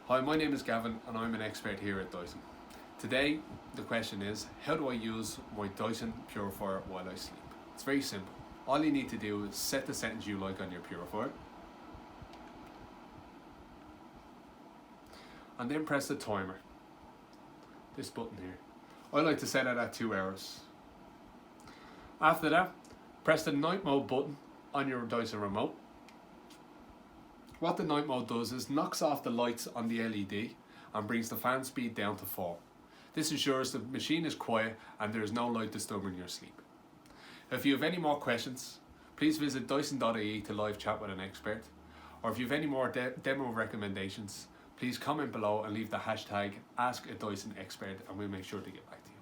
Hi, my name is Gavin and I'm an expert here at Dyson. Today, the question is, how do I use my Dyson purifier while I sleep? It's very simple. All you need to do is set the settings you like on your purifier and then press the timer, this button here. I like to set it at 2 hours. After that, press the night mode button on your Dyson remote. What the night mode does is knocks off the lights on the LED and brings the fan speed down to 4. This ensures the machine is quiet and there is no light disturbing your sleep. If you have any more questions, please visit dyson.ie to live chat with an expert. Or if you have any more demo recommendations, please comment below and leave the hashtag AskADysonExpert and we'll make sure to get back to you.